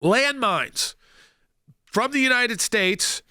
landmines from the United States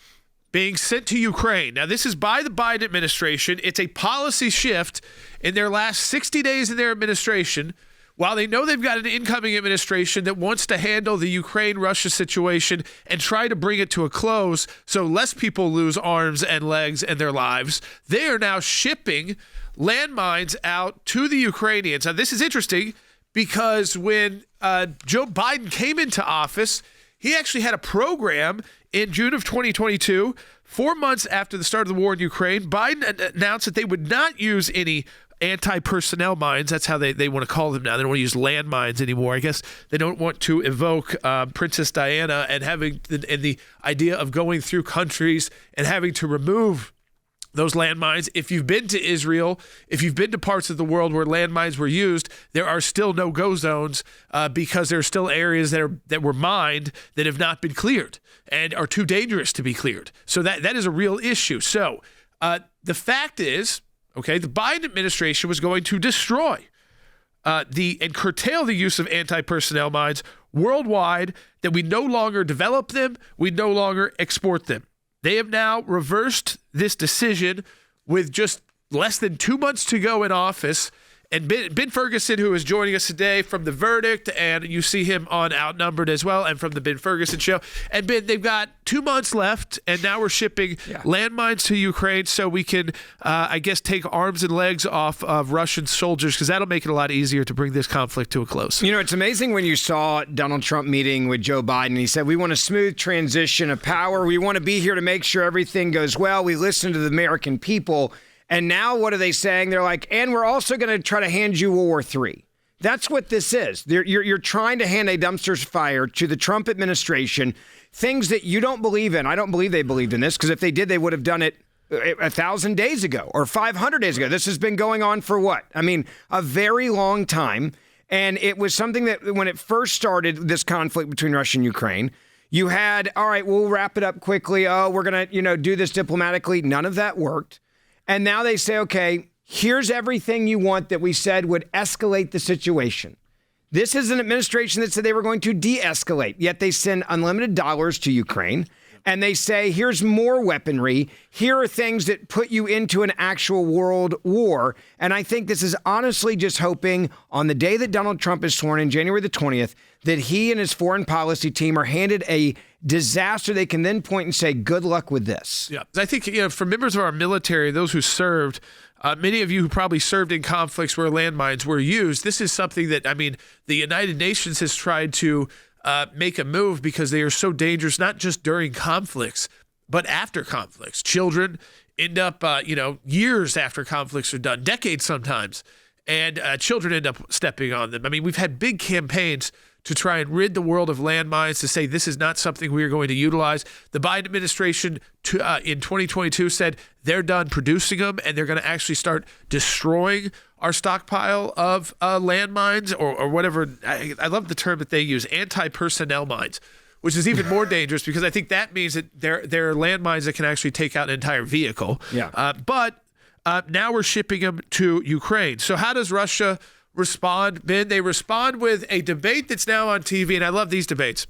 being sent to Ukraine. Now, this is by the Biden administration. It's a policy shift in their last 60 days in their administration. While they know they've got an incoming administration that wants to handle the Ukraine-Russia situation and try to bring it to a close so less people lose arms and legs and their lives, they are now shipping landmines out to the Ukrainians. Now, this is interesting because when Joe Biden came into office, he actually had a program in June of 2022, 4 months after the start of the war in Ukraine. Biden announced that they would not use any anti-personnel mines. That's how they want to call them now. They don't want to use landmines anymore. I guess they don't want to evoke Princess Diana and having the idea of going through countries and having to remove those landmines. If you've been to Israel, if you've been to parts of the world where landmines were used, there are still no-go zones because there are still areas that were mined that have not been cleared and are too dangerous to be cleared. So that is a real issue. So the fact is, okay, the Biden administration was going to destroy and curtail the use of anti-personnel mines worldwide, that we no longer develop them, we no longer export them. They have now reversed this decision with just less than 2 months to go in office. And Ben Ferguson, who is joining us today from The Verdict, and you see him on Outnumbered as well, and from the Ben Ferguson Show. And Ben, they've got 2 months left, and now we're shipping landmines to Ukraine so we can, I guess, take arms and legs off of Russian soldiers, because that'll make it a lot easier to bring this conflict to a close. You know, it's amazing when you saw Donald Trump meeting with Joe Biden. He said, we want a smooth transition of power. We want to be here to make sure everything goes well. We listen to the American people. And now what are they saying? They're like, and we're also going to try to hand you World War III. That's what this is. You're trying to hand a dumpster's fire to the Trump administration, things that you don't believe in. I don't believe they believed in this, because if they did, they would have done it 1,000 days ago or 500 days ago. This has been going on for what? I mean, a very long time. And it was something that when it first started, this conflict between Russia and Ukraine, you had, all right, we'll wrap it up quickly. Oh, we're going to, do this diplomatically. None of that worked. And now they say, okay, here's everything you want that we said would escalate the situation. This is an administration that said they were going to de-escalate, yet they send unlimited dollars to Ukraine. And they say, here's more weaponry. Here are things that put you into an actual world war. And I think this is honestly just hoping on the day that Donald Trump is sworn in, January the 20th, that he and his foreign policy team are handed a disaster they can then point and say, good luck with this. Yeah, I think, for members of our military, those who served, many of you who probably served in conflicts where landmines were used, this is something that, the United Nations has tried to make a move because they are so dangerous, not just during conflicts, but after conflicts. Children end up, years after conflicts are done, decades sometimes, and children end up stepping on them. We've had big campaigns to try and rid the world of landmines, to say this is not something we are going to utilize. The Biden administration in 2022 said they're done producing them and they're going to actually start destroying our stockpile of landmines or whatever. I love the term that they use, anti-personnel mines, which is even more dangerous because I think that means that there are landmines that can actually take out an entire vehicle. Yeah. But now we're shipping them to Ukraine. So how does Russia respond, Ben? They respond with a debate that's now on TV, and I love these debates.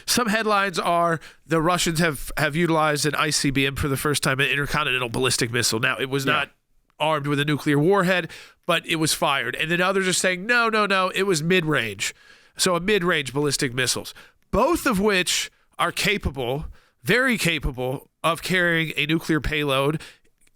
Some headlines are the Russians have utilized an ICBM for the first time, an intercontinental ballistic missile. Now, it was not armed with a nuclear warhead, but it was fired. And then others are saying, no, it was mid-range. So a mid-range ballistic missiles, both of which are capable, very capable, of carrying a nuclear payload,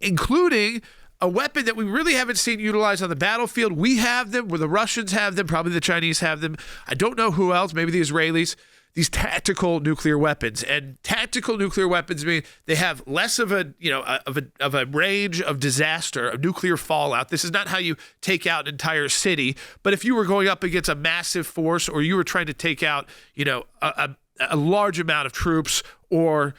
including a weapon that we really haven't seen utilized on the battlefield. We have them, where the Russians have them, probably the Chinese have them. I don't know who else, maybe the Israelis. These tactical nuclear weapons, and tactical nuclear weapons mean they have less of a range of disaster, of nuclear fallout. This is not how you take out an entire city, but if you were going up against a massive force, or you were trying to take out, a large amount of troops or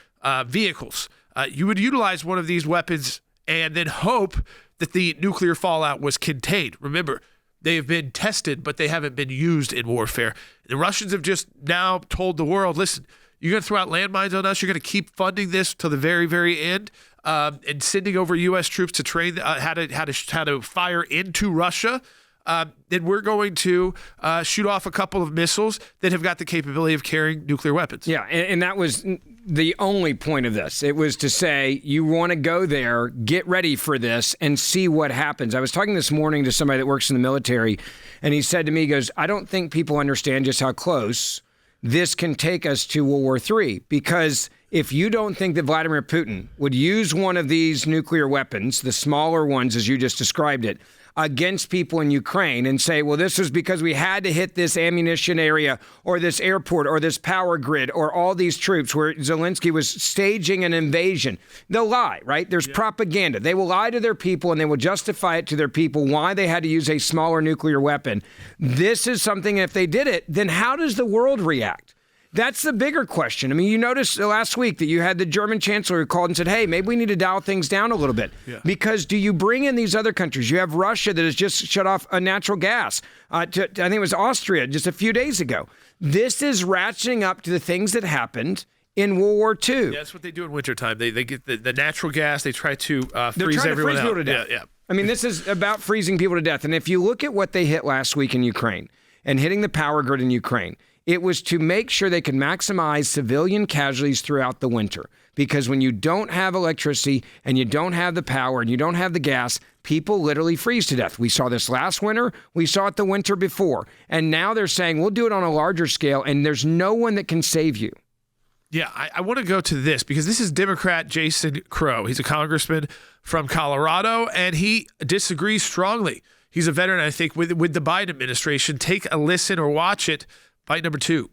vehicles, you would utilize one of these weapons and then hope that the nuclear fallout was contained. Remember, they have been tested, but they haven't been used in warfare. The Russians have just now told the world, listen, you're going to throw out landmines on us. You're going to keep funding this till the very, very end, and sending over U.S. troops to train how to fire into Russia. then we're going to shoot off a couple of missiles that have got the capability of carrying nuclear weapons. Yeah, and that was the only point of this. It was to say, you want to go there, get ready for this, and see what happens. I was talking this morning to somebody that works in the military, and he said to me, he goes, I don't think people understand just how close this can take us to World War III, because if you don't think that Vladimir Putin would use one of these nuclear weapons, the smaller ones as you just described it, against people in Ukraine and say, well, this was because we had to hit this ammunition area or this airport or this power grid or all these troops where Zelensky was staging an invasion. They'll lie, right? There's propaganda. They will lie to their people and they will justify it to their people why they had to use a smaller nuclear weapon. This is something, if they did it, then how does the world react? That's the bigger question. I mean, you noticed last week that you had the German chancellor who called and said, hey, maybe we need to dial things down a little bit. Yeah. Because do you bring in these other countries? You have Russia that has just shut off natural gas. I think it was Austria just a few days ago. This is ratcheting up to the things that happened in World War II. Yeah, that's what they do in wintertime. They get the natural gas. They try to freeze everyone out. People to death. Yeah. I mean, this is about freezing people to death. And if you look at what they hit last week in Ukraine and hitting the power grid in Ukraine, it was to make sure they could maximize civilian casualties throughout the winter. Because when you don't have electricity and you don't have the power and you don't have the gas, people literally freeze to death. We saw this last winter. We saw it the winter before. And now they're saying, we'll do it on a larger scale, and there's no one that can save you. Yeah, I want to go to this because this is Democrat Jason Crow. He's a congressman from Colorado, and he disagrees strongly. He's a veteran, I think, with the Biden administration. Take a listen or watch it. Bite number 2.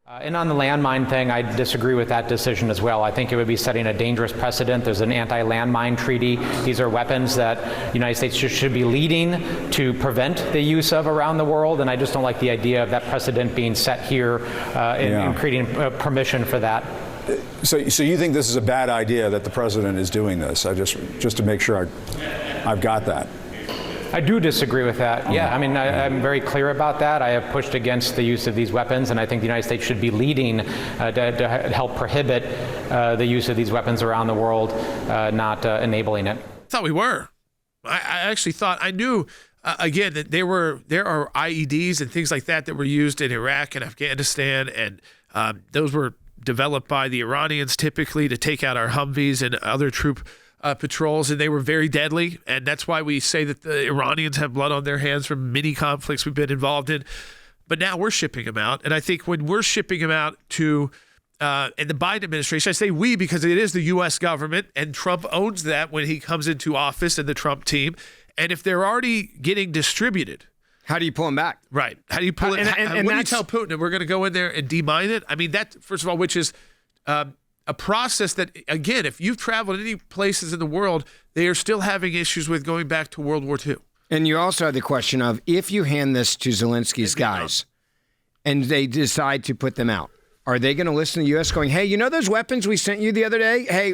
And on the landmine thing, I disagree with that decision as well. I think it would be setting a dangerous precedent. There's an anti-landmine treaty. These are weapons that the United States should be leading to prevent the use of around the world, and I just don't like the idea of that precedent being set here and creating permission for that. So you think this is a bad idea that the president is doing this? I just to make sure I've got that. I do disagree with that. Yeah, I mean, I'm very clear about that. I have pushed against the use of these weapons, and I think the United States should be leading to help prohibit the use of these weapons around the world, not enabling it. I thought we were. I actually thought, I knew, again, that there are IEDs and things like that were used in Iraq and Afghanistan, and those were developed by the Iranians typically to take out our Humvees and other troop patrols, and they were very deadly, and that's why we say that the Iranians have blood on their hands from many conflicts we've been involved in. But now we're shipping them out, and I think when we're shipping them out to and the Biden administration, I say we because it is the U.S. government, and Trump owns that when he comes into office, and the Trump team, and if they're already getting distributed, how do you pull them back? Right. How do you pull it? And what do you tell Putin that we're going to go in there and demine it? I mean, that, first of all, which is a process that, again, if you've traveled any places in the world, they are still having issues with going back to World War II. And you also have the question of, if you hand this to Zelensky's guys and they decide to put them out, are they going to listen to the U.S. going, hey, you know those weapons we sent you the other day? Hey,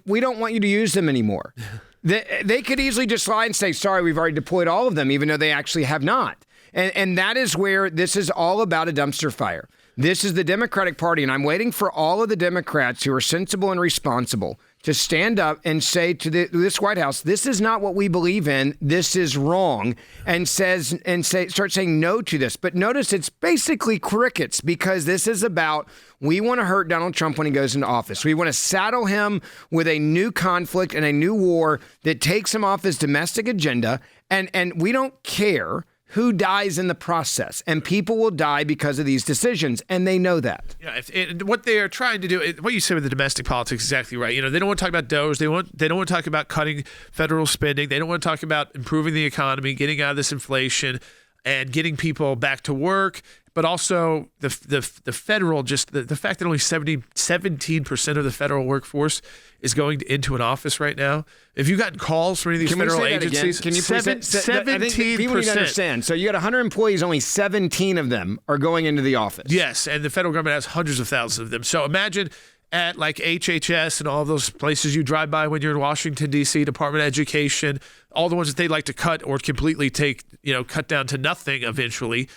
we don't want you to use them anymore. They could easily just lie and say, sorry, we've already deployed all of them, even though they actually have not. And that is where this is all about, a dumpster fire. This is the Democratic Party, and I'm waiting for all of the Democrats who are sensible and responsible to stand up and say to this White House, this is not what we believe in, this is wrong, and start saying no to this. But notice it's basically crickets, because this is about, we want to hurt Donald Trump when he goes into office. We want to saddle him with a new conflict and a new war that takes him off his domestic agenda, and we don't care who dies in the process, and people will die because of these decisions, and they know that. Yeah, what they are trying to do, what you say with the domestic politics is exactly right. You know, they don't want to talk about DOGE. They don't want to talk about cutting federal spending. They don't want to talk about improving the economy, getting out of this inflation, and getting people back to work. But also the federal, just the fact that only 17% of the federal workforce is going into an office right now. If you've gotten calls from any of these federal agencies, can you please 17%. I think people need to understand. So you got 100 employees, only 17 of them are going into the office. Yes, and the federal government has hundreds of thousands of them. So imagine at like HHS and all those places you drive by when you're in Washington, D.C., Department of Education, all the ones that they'd like to cut or completely cut down to nothing eventually.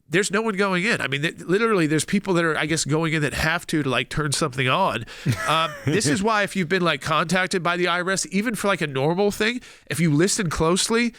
There's no one going in. I mean, literally, there's people that are, I guess, going in that have to like turn something on. This is why if you've been like contacted by the IRS, even for like a normal thing, if you listen closely,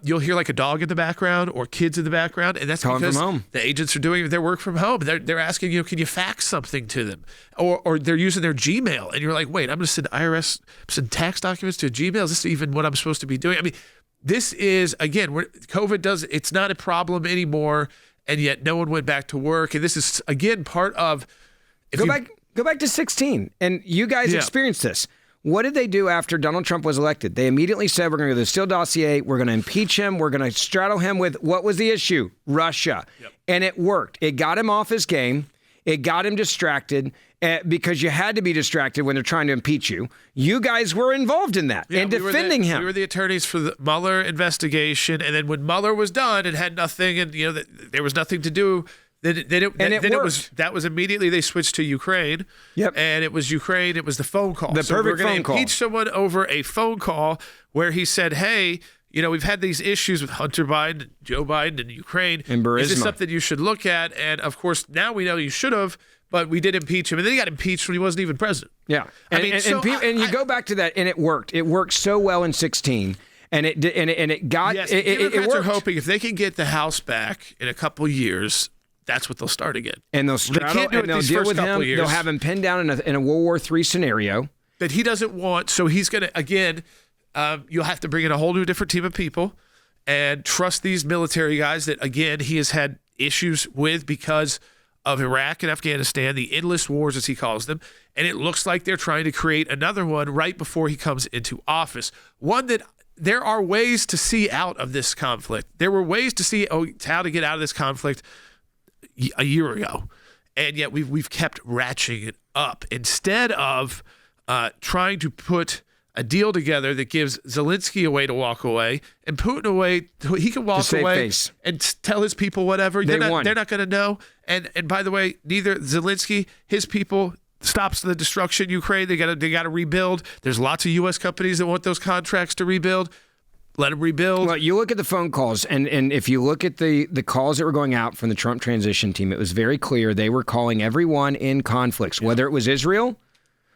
you'll hear like a dog in the background or kids in the background, and that's Calling because from home. the agents are doing their work from home. They're asking you, can you fax something to them, or they're using their Gmail, and you're like, wait, I'm going to send tax documents to a Gmail. Is this even what I'm supposed to be doing? I mean, this is again, COVID it's not a problem anymore, and yet no one went back to work, and this is again part of. Go back to 2016, and you guys experienced this. What did they do after Donald Trump was elected? They immediately said, we're going to go to the Steele dossier. We're going to impeach him. We're going to straddle him with what was the issue? Russia. Yep. And it worked. It got him off his game. It got him distracted because you had to be distracted when they're trying to impeach you. You guys were involved in that and defending him. We were the attorneys for the Mueller investigation. And then when Mueller was done and had nothing, and there was nothing to do, that was immediately they switched to Ukraine. Yep. And it was Ukraine. It was the phone call. The perfect phone call. Impeach someone over a phone call where he said, hey, we've had these issues with Hunter Biden, Joe Biden, and Ukraine. And Burisma. Is this something you should look at? And of course, now we know you should have, but we did impeach him. And then he got impeached when he wasn't even president. Yeah. And you go back to that, and it worked. It worked so well in 2016. And it got yes, it Democrats worked. are hoping if they can get the House back in a couple of years, that's what they'll start again. And they'll straddle, and they'll deal with him. They'll have him pinned down in a World War III scenario that he doesn't want. So he's going to, again, you'll have to bring in a whole new different team of people and trust these military guys that, again, he has had issues with because of Iraq and Afghanistan, the endless wars, as he calls them. And it looks like they're trying to create another one right before he comes into office. One that there are ways to see out of this conflict. There were ways to see how to get out of this conflict a year ago, and yet we've kept ratcheting it up instead of trying to put a deal together that gives Zelensky a way to walk away and Putin a way he can walk away and tell his people whatever. They're not going to know. And by the way, neither Zelensky, his people, stops the destruction in Ukraine. They got to rebuild. There's lots of U.S. companies that want those contracts to rebuild. Let them rebuild. Well, you look at the phone calls, and if you look at the calls that were going out from the Trump transition team, it was very clear they were calling everyone in conflicts, whether it was Israel,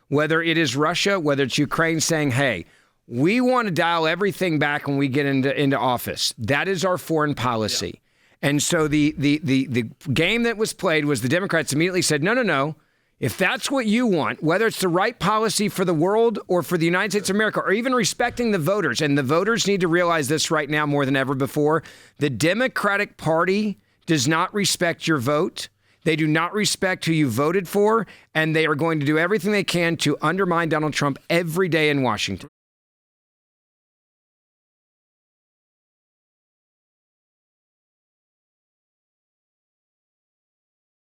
whether it is Russia, whether it's Ukraine, saying, hey, we want to dial everything back when we get into office. That is our foreign policy. Yeah. And so the game that was played was the Democrats immediately said, no. If that's what you want, whether it's the right policy for the world or for the United States of America, or even respecting the voters, and the voters need to realize this right now more than ever before, the Democratic Party does not respect your vote. They do not respect who you voted for, and they are going to do everything they can to undermine Donald Trump every day in Washington.